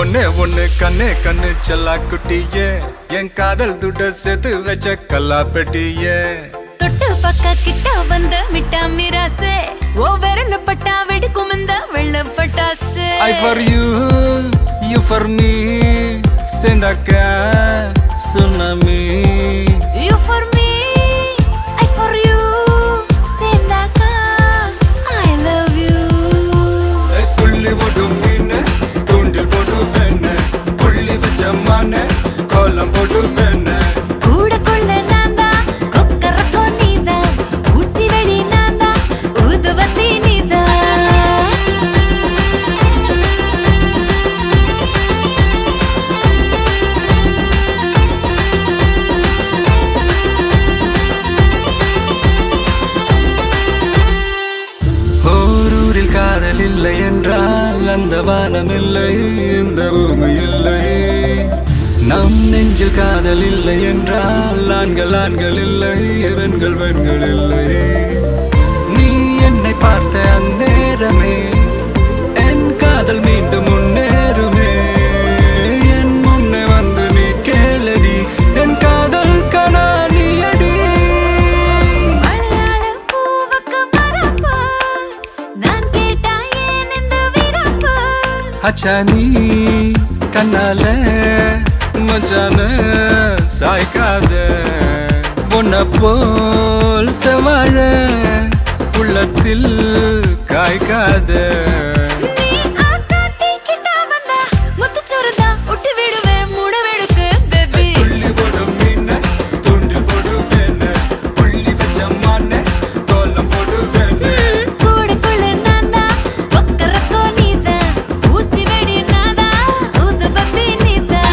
ஒண்ணே ஒண்ணு கண்ணே கண்ணு செல்லா குட்டியே என் காதல் துட்ட சேர்த்து வச்ச கல்லா பெட்டியே தொட்டு பக்க கிட்ட வந்த மிட்டா மிராசே ஓ விரல பட்டா வெடிக்கும் இந்த வெள்ள பட்டாசு I for you, you for me சேர்ந்தாக்க tsunami You for me, I for you சேர்ந்தாக்கா I love you துள்ளி போடும் மீன் தூண்டில் போட்டு பெண்ணு புள்ளி வச்ச மான கோலம் போட்டு பெண்ணு கூட கொள்ள நான்தா கொக்கரக்கோ நீதா ஊசி வெடி நான்தா ஊதுவத்தி நீதா ஓரூரில் காதல் இல்லை என்றால் அந்த வானம் இல்லை இந்த பூமி இல்லை நம் நெஞ்சில் காதல் இல்லை என்றால் ஆண்கள் ஆண்கள் இல்லை பெண்கள் பெண்கள் இல்லை நீ என்னை பார்த்த அந்நேரமே என் காதல் மீண்டும் முன்னேறுமே என் முன்னே வந்து நீ கேளடி என் காதல் கனானியடி மலையாள பூவுக்கு மரப்பு நான் கேட்டா ஏன் இந்த விரப்பு அச்சா நீ கண்ணால மச்சான சாய்க்காத பொன்ன போல் செவாழ உள்ளத்தில் காய்க்காத நீ ஆட்டாட்டி கிட்ட வந்தா முத்துச்சோறுதா விட்டு விடுவேன் மூட வெடுக்கு பேபி புள்ளி போடும் மீன் தூண்டில் போடும் பெண்ணு புள்ளி வச்ச மான கோலம் போடும் பெண்ணு கூட கொள்ள நான்தா கொக்கரக்கோ நீதா ஊசி வெடி நான்தா ஊதுபத்தி நீதா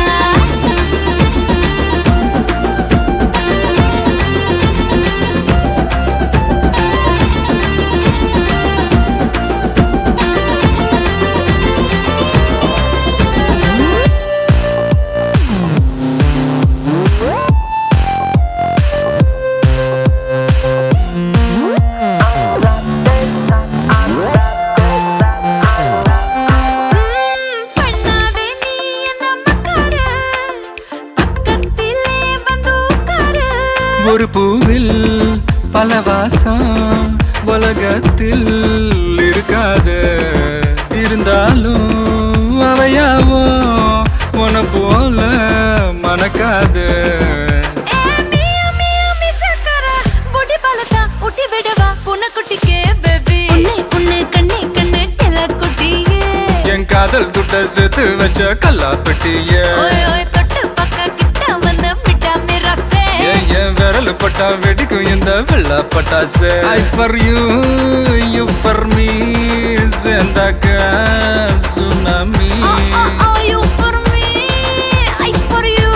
பண்ணாதே நீ என்ன மக்கார பக்கத்திலே வந்து உட்காரு ஒரு பூவில் பல வாசம் உலகத்தில் இருக்காது இருந்தாலும் அவையாவோ உன போல மணக்காது மியா மியா மிசக்கர பொடி பலதா ஊட்டி விடவா புனக்குட்டிக்கே பேபி உன்னை கண்ணே கண்ணே செல்ல குட்டியே என் காதல் துட்ட சேர்த்து வச்ச கல்லா பெட்டியே ஓய் ஓய் தொட்டு பக்க கிட்ட வந்த மிட்டா மிராசே என் விரல் பட்டா வெடிக்கும் இந்த வெள்ள பட்டாசு I for you, you for me சேர்ந்தாக்க tsunami You for me, I for you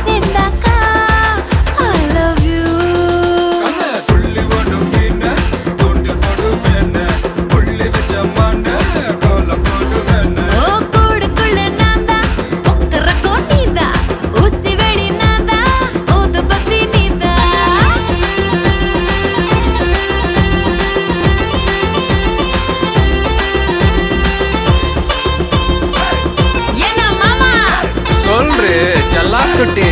சேர்ந்தாக்கா I love you புள்ளி போடும் மீன் தூண்டில் போடும் பெண்ணு புள்ளி வச்ச மான கோலம் போடும் பெண்ணு ஓ கூடுக்குள்ள நான்தா கொக்கரக்கோ நீதா ஊசி வெடி நான்தா ஊதுபத்தி நீதா என்ன மாமா சொல்றே செல்லா குட்டி